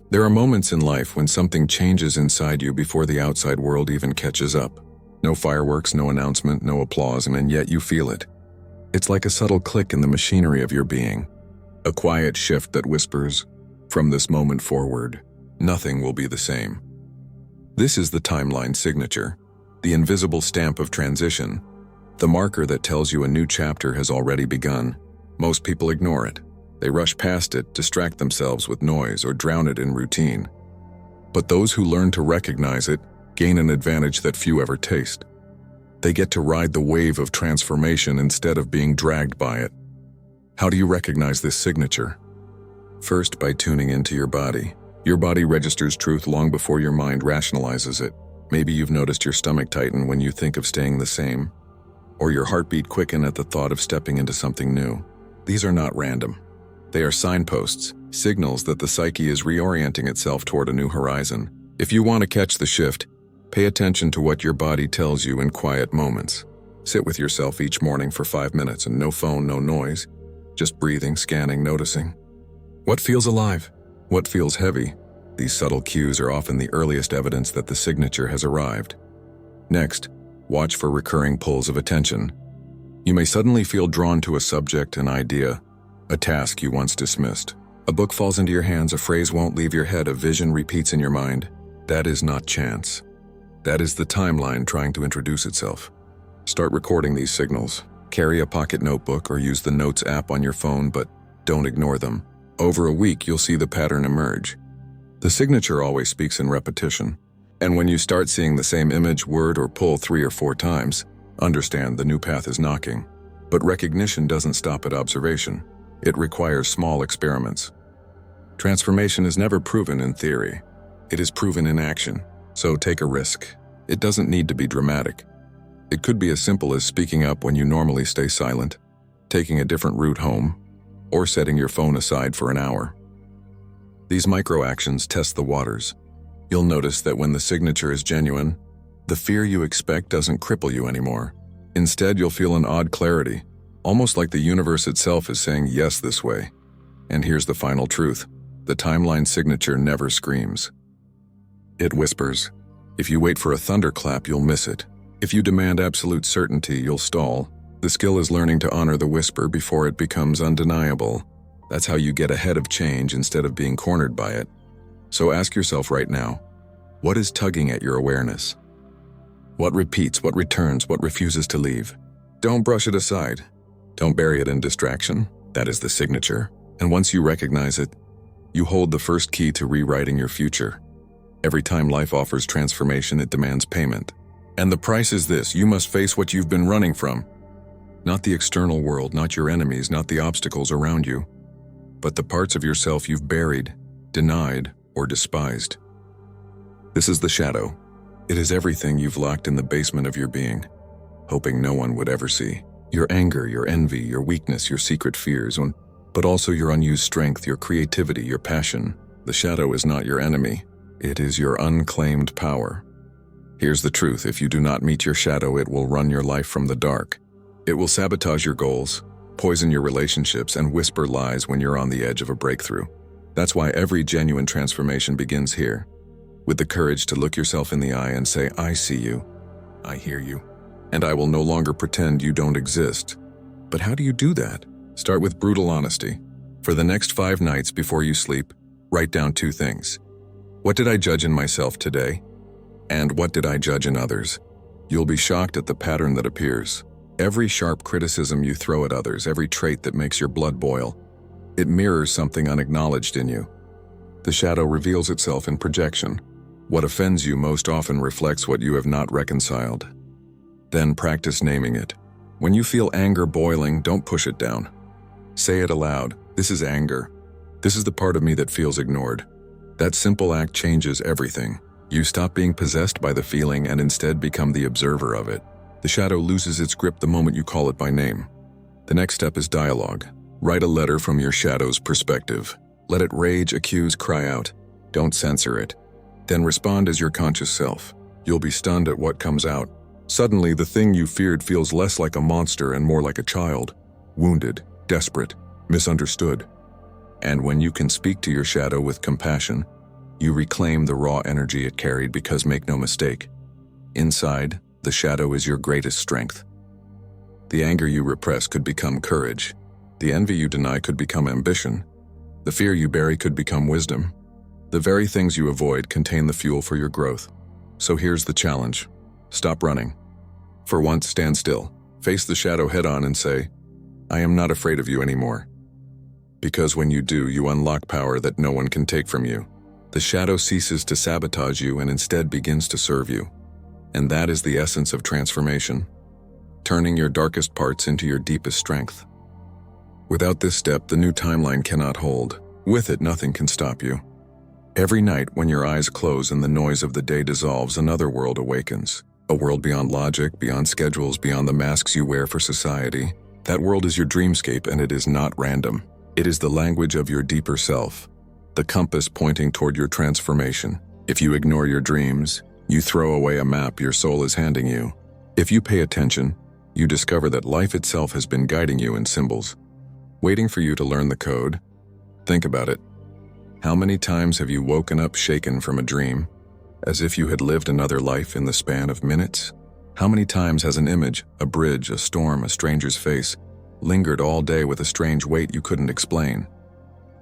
There are moments in life when something changes inside you before the outside world even catches up. No fireworks, no announcement, no applause, and yet you feel it. It's like a subtle click in the machinery of your being. A quiet shift that whispers, from this moment forward, nothing will be the same. This is the timeline signature, the invisible stamp of transition, the marker that tells you a new chapter has already begun. Most people ignore it. They rush past it, distract themselves with noise, or drown it in routine. But those who learn to recognize it gain an advantage that few ever taste. They get to ride the wave of transformation instead of being dragged by it. How do you recognize this signature? First, by tuning into your body. Your body registers truth long before your mind rationalizes it. Maybe you've noticed your stomach tighten when you think of staying the same, or your heartbeat quicken at the thought of stepping into something new. These are not random. They are signposts, signals that the psyche is reorienting itself toward a new horizon. If you want to catch the shift, pay attention to what your body tells you in quiet moments. Sit with yourself each morning for 5 minutes and no phone, no noise, just breathing, scanning, noticing. What feels alive? What feels heavy? These subtle cues are often the earliest evidence that the signature has arrived. Next, watch for recurring pulls of attention. You may suddenly feel drawn to a subject, an idea, a task you once dismissed. A book falls into your hands, a phrase won't leave your head, a vision repeats in your mind. That is not chance. That is the timeline trying to introduce itself. Start recording these signals. Carry a pocket notebook or use the Notes app on your phone, but don't ignore them. Over a week, you'll see the pattern emerge. The signature always speaks in repetition. And when you start seeing the same image, word, or pull 3 or 4 times, understand the new path is knocking. But recognition doesn't stop at observation. It requires small experiments. Transformation is never proven in theory. It is proven in action. So take a risk. It doesn't need to be dramatic. It could be as simple as speaking up when you normally stay silent, taking a different route home, or setting your phone aside for an hour. These micro-actions test the waters. You'll notice that when the signature is genuine, the fear you expect doesn't cripple you anymore. Instead, you'll feel an odd clarity, almost like the universe itself is saying yes this way. And here's the final truth. The timeline signature never screams. It whispers. If you wait for a thunderclap, you'll miss it. If you demand absolute certainty, you'll stall. The skill is learning to honor the whisper before it becomes undeniable. That's how you get ahead of change instead of being cornered by it. So ask yourself right now, what is tugging at your awareness? What repeats, what returns, what refuses to leave? Don't brush it aside. Don't bury it in distraction. That is the signature. And once you recognize it, you hold the first key to rewriting your future. Every time life offers transformation, it demands payment. And the price is this: you must face what you've been running from. Not the external world, not your enemies, not the obstacles around you, but the parts of yourself you've buried, denied, or despised. This is the shadow. It is everything you've locked in the basement of your being, hoping no one would ever see. Your anger, your envy, your weakness, your secret fears, but also your unused strength, your creativity, your passion. The shadow is not your enemy. It is your unclaimed power. Here's the truth: if you do not meet your shadow, it will run your life from the dark. It will sabotage your goals, poison your relationships, and whisper lies when you're on the edge of a breakthrough. That's why every genuine transformation begins here, with the courage to look yourself in the eye and say, I see you, I hear you, and I will no longer pretend you don't exist. But how do you do that? Start with brutal honesty. For the next 5 nights before you sleep, write down 2 things. What did I judge in myself today? And what did I judge in others? You'll be shocked at the pattern that appears. Every sharp criticism you throw at others, every trait that makes your blood boil, it mirrors something unacknowledged in you. The shadow reveals itself in projection. What offends you most often reflects what you have not reconciled. Then practice naming it. When you feel anger boiling, don't push it down. Say it aloud. This is anger. This is the part of me that feels ignored. That simple act changes everything. You stop being possessed by the feeling and instead become the observer of it. The shadow loses its grip the moment you call it by name. The next step is dialogue. Write a letter from your shadow's perspective. Let it rage, accuse, cry out. Don't censor it. Then respond as your conscious self. You'll be stunned at what comes out. Suddenly, the thing you feared feels less like a monster and more like a child. Wounded, desperate, misunderstood. And when you can speak to your shadow with compassion, You reclaim the raw energy it carried because make no mistake, inside, the shadow is your greatest strength. The anger you repress could become courage. The envy you deny could become ambition. The fear you bury could become wisdom. The very things you avoid contain the fuel for your growth. So here's the challenge. Stop running. For once, stand still. Face the shadow head-on and say, I am not afraid of you anymore. Because when you do, you unlock power that no one can take from you. The shadow ceases to sabotage you and instead begins to serve you. And that is the essence of transformation, turning your darkest parts into your deepest strength. Without this step, the new timeline cannot hold. With it, nothing can stop you. Every night, when your eyes close and the noise of the day dissolves, another world awakens. A world beyond logic, beyond schedules, beyond the masks you wear for society. That world is your dreamscape, and it is not random. It is the language of your deeper self, the compass pointing toward your transformation. If you ignore your dreams, you throw away a map your soul is handing you. If you pay attention, you discover that life itself has been guiding you in symbols, waiting for you to learn the code. Think about it. How many times have you woken up shaken from a dream, as if you had lived another life in the span of minutes? How many times has an image, a bridge, a storm, a stranger's face, lingered all day with a strange weight you couldn't explain?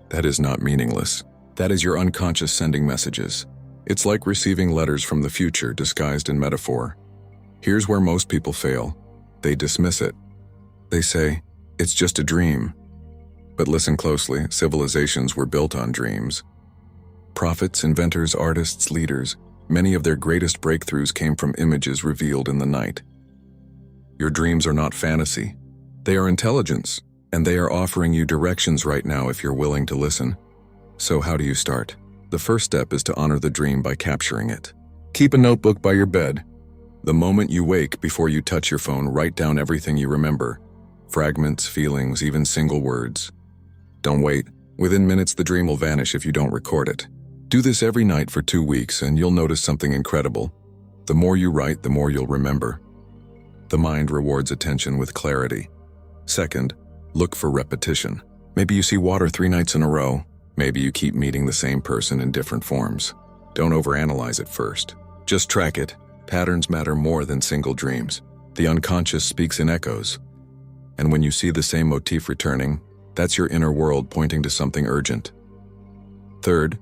That is not meaningless. That is your unconscious sending messages. It's like receiving letters from the future disguised in metaphor. Here's where most people fail. They dismiss it. They say, it's just a dream. But listen closely, civilizations were built on dreams. Prophets, inventors, artists, leaders, many of their greatest breakthroughs came from images revealed in the night. Your dreams are not fantasy. They are intelligence, and they are offering you directions right now if you're willing to listen. So how do you start? The first step is to honor the dream by capturing it. Keep a notebook by your bed. The moment you wake, before you touch your phone, write down everything you remember. Fragments, feelings, even single words. Don't wait. Within minutes, the dream will vanish if you don't record it. Do this every night for 2 weeks and you'll notice something incredible. The more you write, the more you'll remember. The mind rewards attention with clarity. Second, look for repetition. Maybe you see water 3 nights in a row. Maybe you keep meeting the same person in different forms. Don't overanalyze it first. Just track it. Patterns matter more than single dreams. The unconscious speaks in echoes. And when you see the same motif returning, that's your inner world pointing to something urgent. Third,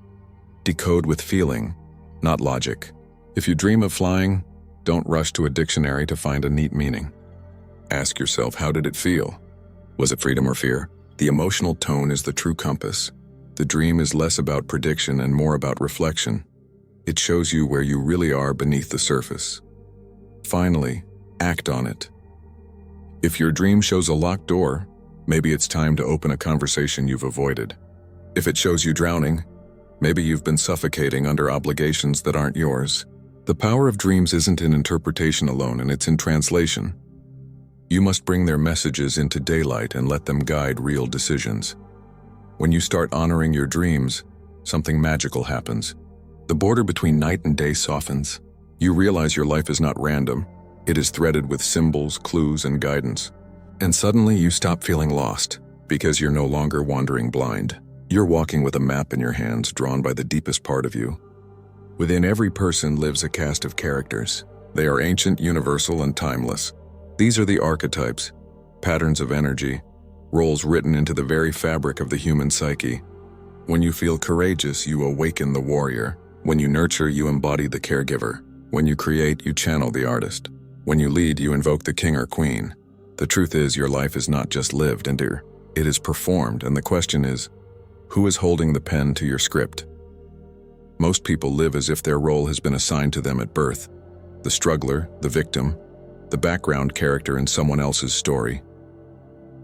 decode with feeling, not logic. If you dream of flying, don't rush to a dictionary to find a neat meaning. Ask yourself, how did it feel? Was it freedom or fear? The emotional tone is the true compass. The dream is less about prediction and more about reflection. It shows you where you really are beneath the surface. Finally, act on it. If your dream shows a locked door, maybe it's time to open a conversation you've avoided. If it shows you drowning, maybe you've been suffocating under obligations that aren't yours. The power of dreams isn't in interpretation alone, and it's in translation. You must bring their messages into daylight and let them guide real decisions. When you start honoring your dreams, something magical happens. The border between night and day softens. You realize your life is not random. It is threaded with symbols, clues, and guidance. And suddenly you stop feeling lost, because you're no longer wandering blind. You're walking with a map in your hands drawn by the deepest part of you. Within every person lives a cast of characters. They are ancient, universal, and timeless. These are the archetypes, patterns of energy, roles written into the very fabric of the human psyche. When you feel courageous, you awaken the warrior. When you nurture, you embody the caregiver. When you create, you channel the artist. When you lead, you invoke the king or queen. The truth is, your life is not just lived, and it is performed, and the question is, who is holding the pen to your script? Most people live as if their role has been assigned to them at birth. The struggler, the victim, the background character in someone else's story.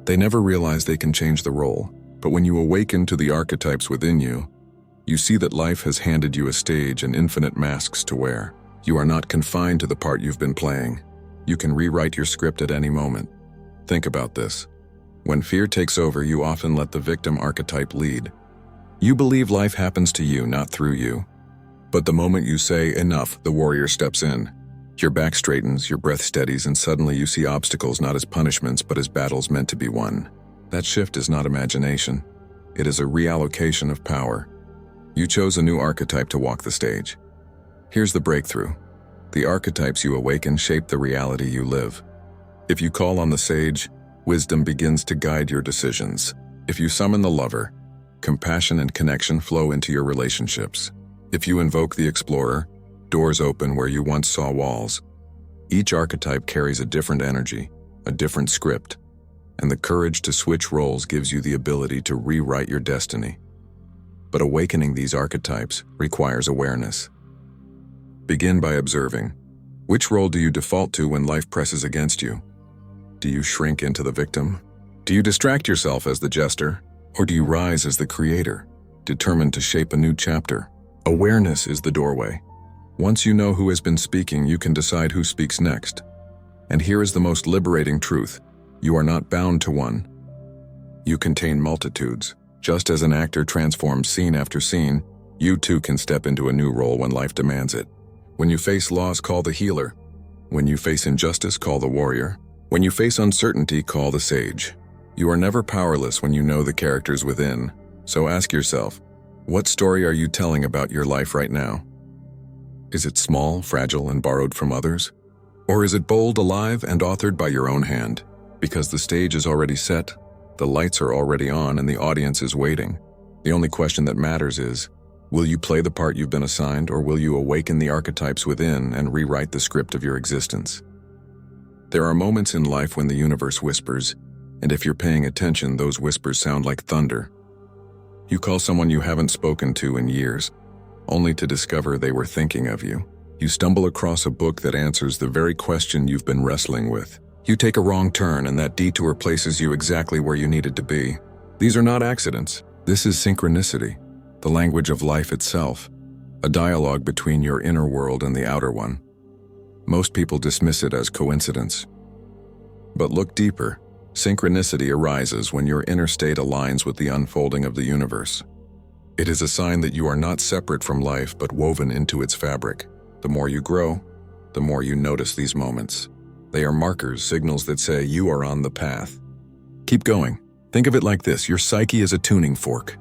They never realize they can change the role, but when you awaken to the archetypes within you, you see that life has handed you a stage and infinite masks to wear. You are not confined to the part you've been playing. You can rewrite your script at any moment. Think about this. When fear takes over, you often let the victim archetype lead. You believe life happens to you, not through you. But the moment you say, enough, the warrior steps in. Your back straightens, your breath steadies, and suddenly you see obstacles not as punishments, but as battles meant to be won. That shift is not imagination. It is a reallocation of power. You chose a new archetype to walk the stage. Here's the breakthrough. The archetypes you awaken shape the reality you live. If you call on the sage, wisdom begins to guide your decisions. If you summon the lover, compassion and connection flow into your relationships. If you invoke the explorer, doors open where you once saw walls. Each archetype carries a different energy, a different script, and the courage to switch roles gives you the ability to rewrite your destiny. But awakening these archetypes requires awareness. Begin by observing. Which role do you default to when life presses against you? Do you shrink into the victim? Do you distract yourself as the jester? Or do you rise as the creator, determined to shape a new chapter? Awareness is the doorway. Once you know who has been speaking, you can decide who speaks next. And here is the most liberating truth. You are not bound to one. You contain multitudes. Just as an actor transforms scene after scene, you too can step into a new role when life demands it. When you face loss, call the healer. When you face injustice, call the warrior. When you face uncertainty, call the sage. You are never powerless when you know the characters within. So ask yourself, what story are you telling about your life right now? Is it small, fragile, and borrowed from others? Or is it bold, alive, and authored by your own hand? Because the stage is already set, the lights are already on, and the audience is waiting. The only question that matters is, will you play the part you've been assigned, or will you awaken the archetypes within and rewrite the script of your existence? There are moments in life when the universe whispers, and if you're paying attention, those whispers sound like thunder. You call someone you haven't spoken to in years, only to discover they were thinking of you. You stumble across a book that answers the very question you've been wrestling with. You take a wrong turn, and that detour places you exactly where you needed to be. These are not accidents. This is synchronicity, the language of life itself, a dialogue between your inner world and the outer one. Most people dismiss it as coincidence. But look deeper. Synchronicity arises when your inner state aligns with the unfolding of the universe. It is a sign that you are not separate from life but woven into its fabric. The more you grow, the more you notice these moments. They are markers, signals that say you are on the path. Keep going. Think of it like this: your psyche is a tuning fork.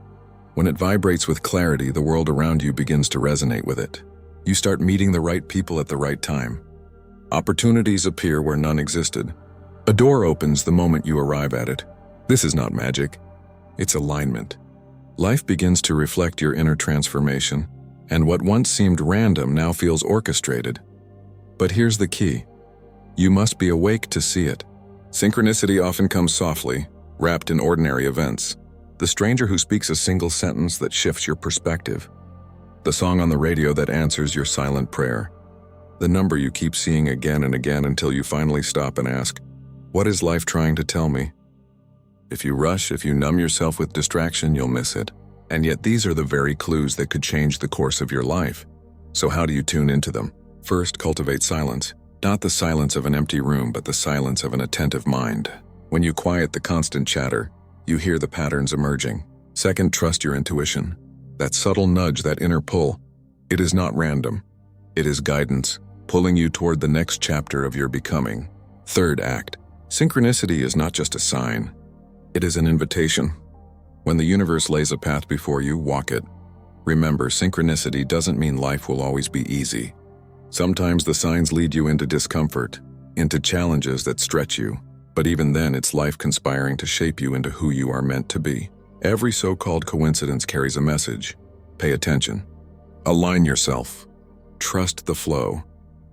When it vibrates with clarity, the world around you begins to resonate with it. You start meeting the right people at the right time. Opportunities appear where none existed. A door opens the moment you arrive at it. This is not magic. It's alignment. Life begins to reflect your inner transformation, and what once seemed random now feels orchestrated. But here's the key. You must be awake to see it. Synchronicity often comes softly, wrapped in ordinary events. The stranger who speaks a single sentence that shifts your perspective. The song on the radio that answers your silent prayer. The number you keep seeing again and again until you finally stop and ask, what is life trying to tell me? If you rush, if you numb yourself with distraction, you'll miss it. And yet these are the very clues that could change the course of your life. So how do you tune into them? First, cultivate silence. Not the silence of an empty room, but the silence of an attentive mind. When you quiet the constant chatter, you hear the patterns emerging. Second, trust your intuition. That subtle nudge, that inner pull. It is not random. It is guidance, pulling you toward the next chapter of your becoming. Third, act. Synchronicity is not just a sign. It is an invitation. When the universe lays a path before you, walk it. Remember, synchronicity doesn't mean life will always be easy. Sometimes the signs lead you into discomfort, into challenges that stretch you. But even then, it's life conspiring to shape you into who you are meant to be. Every so-called coincidence carries a message. Pay attention. Align yourself. Trust the flow.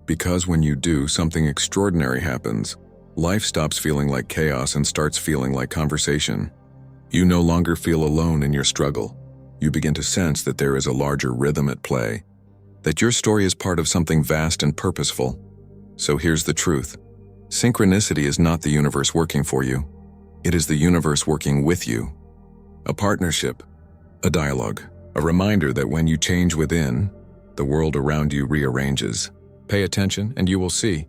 Because when you do, something extraordinary happens. Life stops feeling like chaos and starts feeling like conversation. You no longer feel alone in your struggle. You begin to sense that there is a larger rhythm at play, that your story is part of something vast and purposeful. So here's the truth. Synchronicity is not the universe working for you. It is the universe working with you. A partnership, a dialogue, a reminder that when you change within, the world around you rearranges. Pay attention and you will see.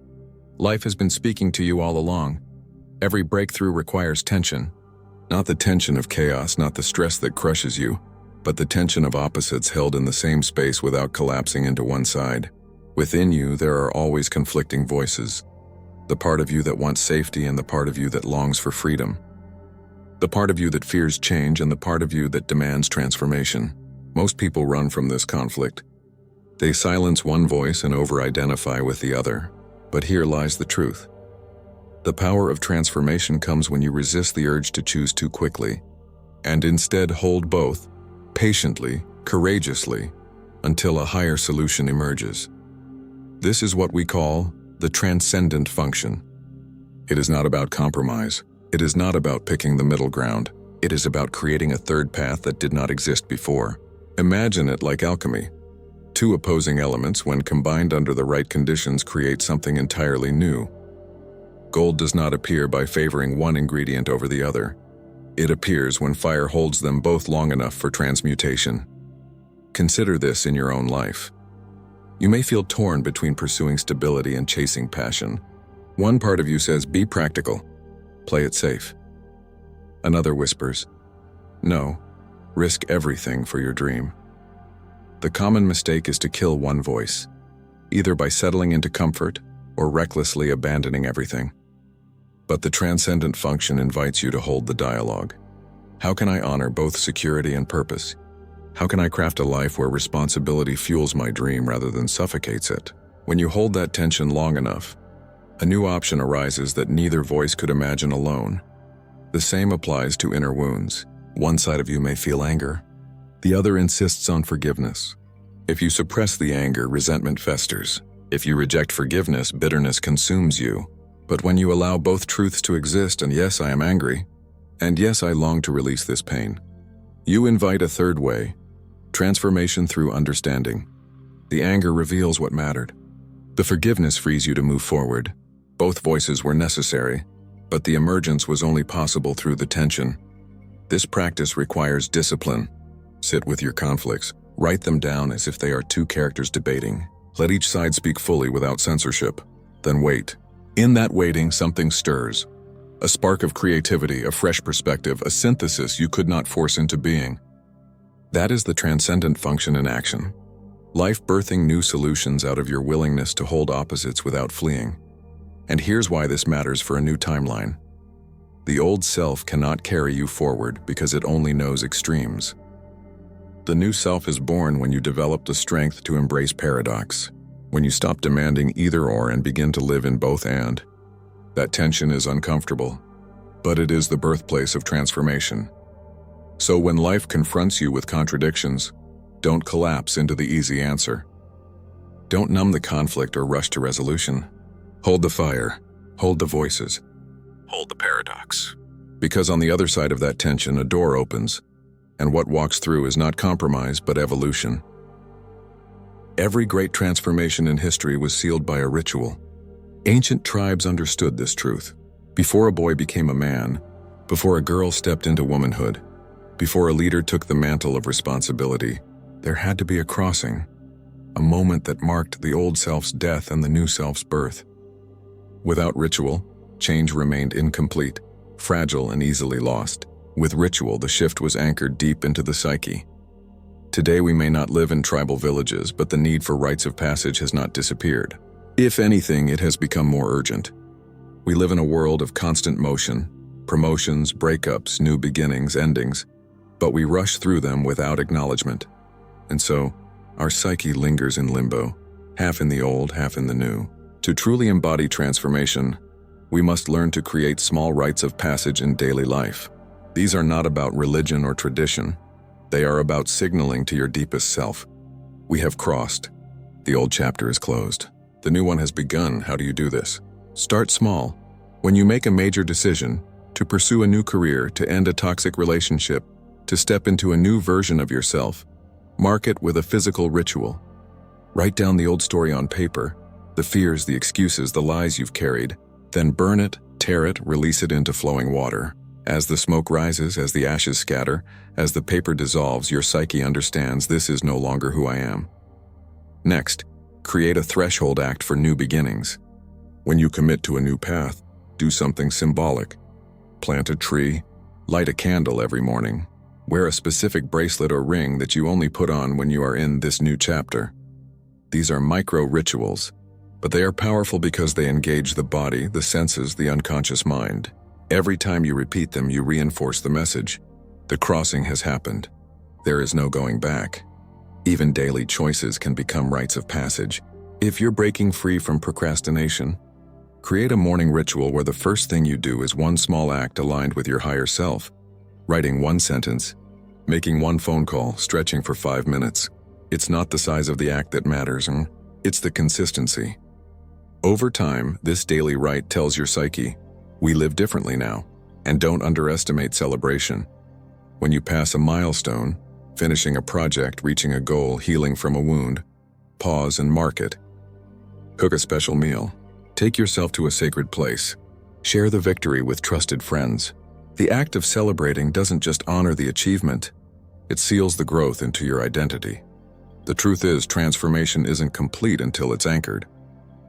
Life has been speaking to you all along. Every breakthrough requires tension. Not the tension of chaos, not the stress that crushes you, but the tension of opposites held in the same space without collapsing into one side. Within you, there are always conflicting voices. The part of you that wants safety and the part of you that longs for freedom. The part of you that fears change and the part of you that demands transformation. Most people run from this conflict. They silence one voice and over-identify with the other. But here lies the truth. The power of transformation comes when you resist the urge to choose too quickly, and instead hold both, patiently, courageously, until a higher solution emerges. This is what we call the transcendent function. It is not about compromise. It is not about picking the middle ground. It is about creating a third path that did not exist before. Imagine it like alchemy. Two opposing elements, when combined under the right conditions, create something entirely new. Gold does not appear by favoring one ingredient over the other. It appears when fire holds them both long enough for transmutation. Consider this in your own life. You may feel torn between pursuing stability and chasing passion. One part of you says, be practical, play it safe. Another whispers, no, risk everything for your dream. The common mistake is to kill one voice, either by settling into comfort or recklessly abandoning everything. But the transcendent function invites you to hold the dialogue. How can I honor both security and purpose? How can I craft a life where responsibility fuels my dream rather than suffocates it? When you hold that tension long enough, a new option arises that neither voice could imagine alone. The same applies to inner wounds. One side of you may feel anger. The other insists on forgiveness. If you suppress the anger, resentment festers. If you reject forgiveness, bitterness consumes you. But when you allow both truths to exist, and yes, I am angry, and yes, I long to release this pain, you invite a third way, transformation through understanding. The anger reveals what mattered. The forgiveness frees you to move forward. Both voices were necessary, but the emergence was only possible through the tension. This practice requires discipline. Sit with your conflicts. Write them down as if they are two characters debating. Let each side speak fully without censorship. Then wait. In that waiting, something stirs. A spark of creativity, a fresh perspective, a synthesis you could not force into being. That is the transcendent function in action. Life birthing new solutions out of your willingness to hold opposites without fleeing. And here's why this matters for a new timeline. The old self cannot carry you forward because it only knows extremes. The new self is born when you develop the strength to embrace paradox, when you stop demanding either or and begin to live in both and. That tension is uncomfortable, but it is the birthplace of transformation. So when life confronts you with contradictions, don't collapse into the easy answer. Don't numb the conflict or rush to resolution. Hold the fire, hold the voices, hold the paradox. Because on the other side of that tension, a door opens, and what walks through is not compromise, but evolution. Every great transformation in history was sealed by a ritual. Ancient tribes understood this truth. Before a boy became a man, before a girl stepped into womanhood, before a leader took the mantle of responsibility, there had to be a crossing, a moment that marked the old self's death and the new self's birth. Without ritual, change remained incomplete, fragile and easily lost. With ritual, the shift was anchored deep into the psyche. Today we may not live in tribal villages, but the need for rites of passage has not disappeared. If anything, it has become more urgent. We live in a world of constant motion, promotions, breakups, new beginnings, endings, but we rush through them without acknowledgement. And so, our psyche lingers in limbo, half in the old, half in the new. To truly embody transformation, we must learn to create small rites of passage in daily life. These are not about religion or tradition. They are about signaling to your deepest self. We have crossed. The old chapter is closed. The new one has begun. How do you do this? Start small. When you make a major decision, to pursue a new career, to end a toxic relationship, to step into a new version of yourself, mark it with a physical ritual. Write down the old story on paper, the fears, the excuses, the lies you've carried, then burn it, tear it, release it into flowing water. As the smoke rises, as the ashes scatter, as the paper dissolves, your psyche understands this is no longer who I am. Next, create a threshold act for new beginnings. When you commit to a new path, do something symbolic. Plant a tree, light a candle every morning, wear a specific bracelet or ring that you only put on when you are in this new chapter. These are micro rituals, but they are powerful because they engage the body, the senses, the unconscious mind. Every time you repeat them, you reinforce the message. The crossing has happened. There is no going back. Even daily choices can become rites of passage. If you're breaking free from procrastination, create a morning ritual where the first thing you do is one small act aligned with your higher self. Writing one sentence, making one phone call, stretching for 5 minutes. It's not the size of the act that matters, it's the consistency. Over time, this daily rite tells your psyche, we live differently now, and don't underestimate celebration. When you pass a milestone, finishing a project, reaching a goal, healing from a wound, pause and mark it. Cook a special meal. Take yourself to a sacred place. Share the victory with trusted friends. The act of celebrating doesn't just honor the achievement, it seals the growth into your identity. The truth is, transformation isn't complete until it's anchored.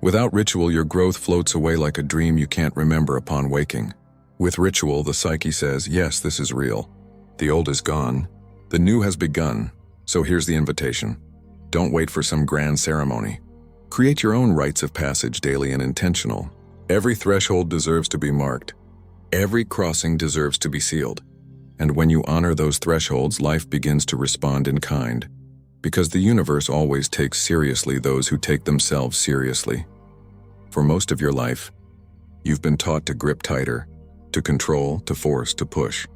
Without ritual, your growth floats away like a dream you can't remember upon waking. With ritual, the psyche says, yes, this is real. The old is gone. The new has begun. So here's the invitation. Don't wait for some grand ceremony. Create your own rites of passage, daily and intentional. Every threshold deserves to be marked. Every crossing deserves to be sealed. And when you honor those thresholds, life begins to respond in kind. Because the universe always takes seriously those who take themselves seriously. For most of your life, you've been taught to grip tighter, to control, to force, to push.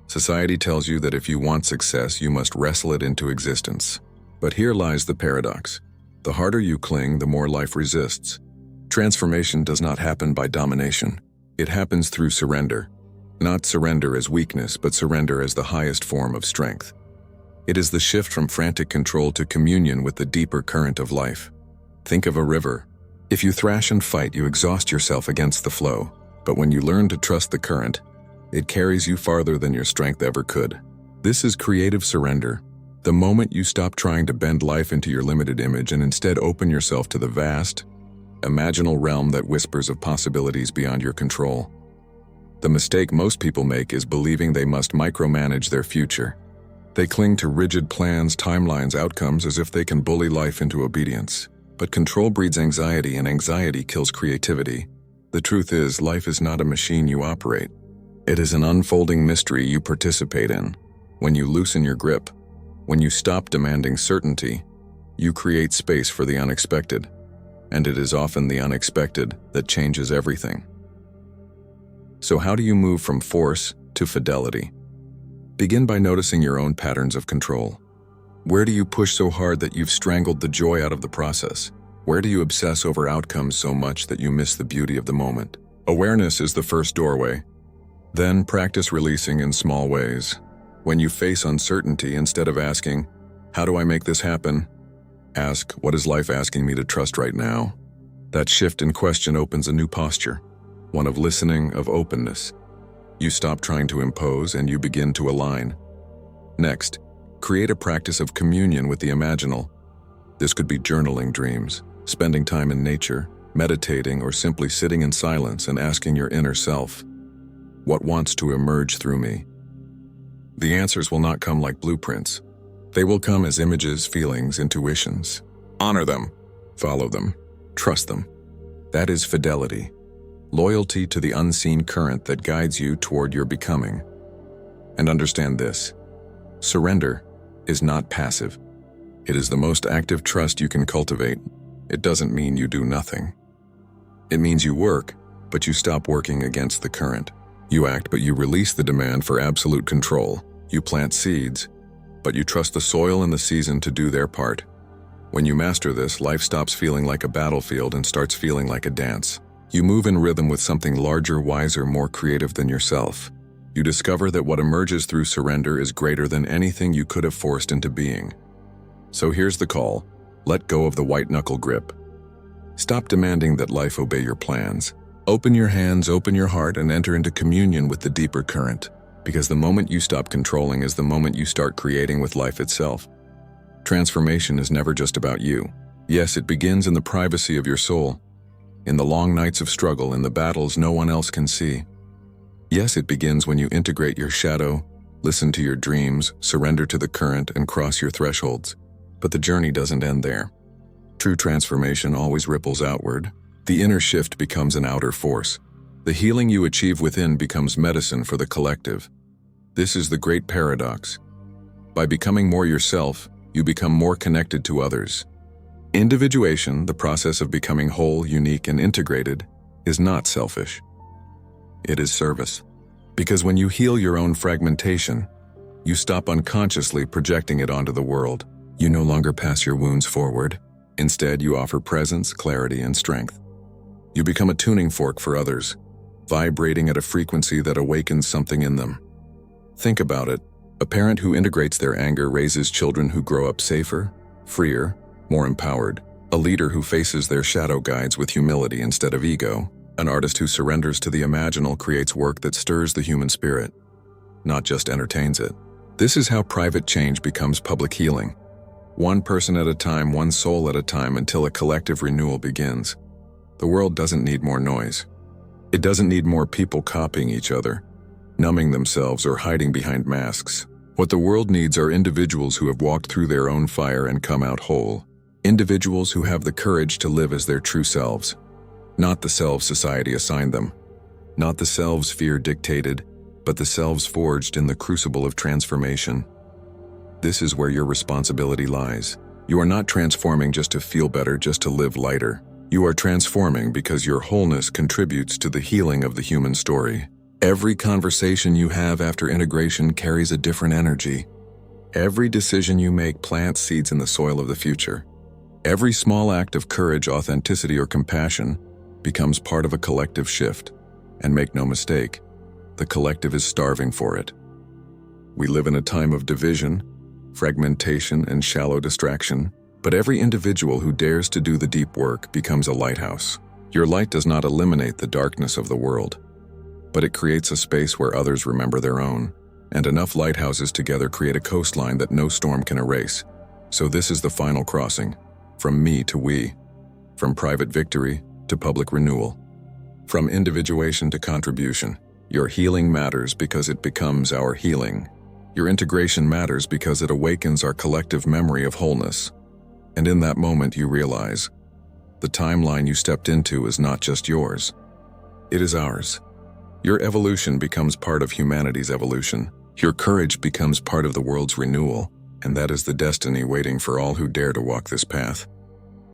Society tells you that if you want success, you must wrestle it into existence. But here lies the paradox. The harder you cling, the more life resists. Transformation does not happen by domination. It happens through surrender. Not surrender as weakness, but surrender as the highest form of strength. It is the shift from frantic control to communion with the deeper current of life. Think of a river. If you thrash and fight, you exhaust yourself against the flow. But when you learn to trust the current, it carries you farther than your strength ever could. This is creative surrender. The moment you stop trying to bend life into your limited image and instead open yourself to the vast, imaginal realm that whispers of possibilities beyond your control. The mistake most people make is believing they must micromanage their future. They cling to rigid plans, timelines, outcomes as if they can bully life into obedience. But control breeds anxiety, and anxiety kills creativity. The truth is, life is not a machine you operate. It is an unfolding mystery you participate in. When you loosen your grip, when you stop demanding certainty, you create space for the unexpected. And it is often the unexpected that changes everything. So how do you move from force to fidelity? Begin by noticing your own patterns of control. Where do you push so hard that you've strangled the joy out of the process? Where do you obsess over outcomes so much that you miss the beauty of the moment? Awareness is the first doorway. Then practice releasing in small ways. When you face uncertainty, instead of asking, how do I make this happen? Ask, what is life asking me to trust right now? That shift in question opens a new posture, one of listening, of openness. You stop trying to impose and you begin to align. Next, create a practice of communion with the imaginal. This could be journaling dreams, spending time in nature, meditating, or simply sitting in silence and asking your inner self, what wants to emerge through me? The answers will not come like blueprints. They will come as images, feelings, intuitions. Honor them, follow them, trust them. That is fidelity. Loyalty to the unseen current that guides you toward your becoming. And understand this, surrender is not passive. It is the most active trust you can cultivate. It doesn't mean you do nothing. It means you work, but you stop working against the current. You act, but you release the demand for absolute control. You plant seeds, but you trust the soil and the season to do their part. When you master this, life stops feeling like a battlefield and starts feeling like a dance. You move in rhythm with something larger, wiser, more creative than yourself. You discover that what emerges through surrender is greater than anything you could have forced into being. So here's the call. Let go of the white-knuckle grip. Stop demanding that life obey your plans. Open your hands, open your heart, and enter into communion with the deeper current. Because the moment you stop controlling is the moment you start creating with life itself. Transformation is never just about you. Yes, it begins in the privacy of your soul, in the long nights of struggle, in the battles no one else can see. Yes, it begins when you integrate your shadow, listen to your dreams, surrender to the current, and cross your thresholds. But the journey doesn't end there. True transformation always ripples outward. The inner shift becomes an outer force. The healing you achieve within becomes medicine for the collective. This is the great paradox. By becoming more yourself, You become more connected to others. Individuation, the process of becoming whole, unique, and integrated, is not selfish. It is service. Because when you heal your own fragmentation, you stop unconsciously projecting it onto the world. You no longer pass your wounds forward. Instead, you offer presence, clarity, and strength. You become a tuning fork for others, vibrating at a frequency that awakens something in them. Think about it. A parent who integrates their anger raises children who grow up safer, freer, more empowered. A leader who faces their shadow guides with humility instead of ego. An artist who surrenders to the imaginal creates work that stirs the human spirit, not just entertains it. This is how private change becomes public healing. One person at a time, one soul at a time, until a collective renewal begins. The world doesn't need more noise. It doesn't need more people copying each other, numbing themselves, or hiding behind masks. What the world needs are individuals who have walked through their own fire and come out whole. Individuals who have the courage to live as their true selves. Not the selves society assigned them. Not the selves fear dictated, but the selves forged in the crucible of transformation. This is where your responsibility lies. You are not transforming just to feel better, just to live lighter. You are transforming because your wholeness contributes to the healing of the human story. Every conversation you have after integration carries a different energy. Every decision you make plants seeds in the soil of the future. Every small act of courage, authenticity, or compassion becomes part of a collective shift. And make no mistake, the collective is starving for it. We live in a time of division, fragmentation, and shallow distraction, but every individual who dares to do the deep work becomes a lighthouse. Your light does not eliminate the darkness of the world, but it creates a space where others remember their own, and enough lighthouses together create a coastline that no storm can erase. So this is the final crossing, from me to we, from private victory to public renewal, from individuation to contribution. Your healing matters because it becomes our healing. Your integration matters because it awakens our collective memory of wholeness. And in that moment you realize, the timeline you stepped into is not just yours. It is ours. Your evolution becomes part of humanity's evolution. Your courage becomes part of the world's renewal, and that is the destiny waiting for all who dare to walk this path.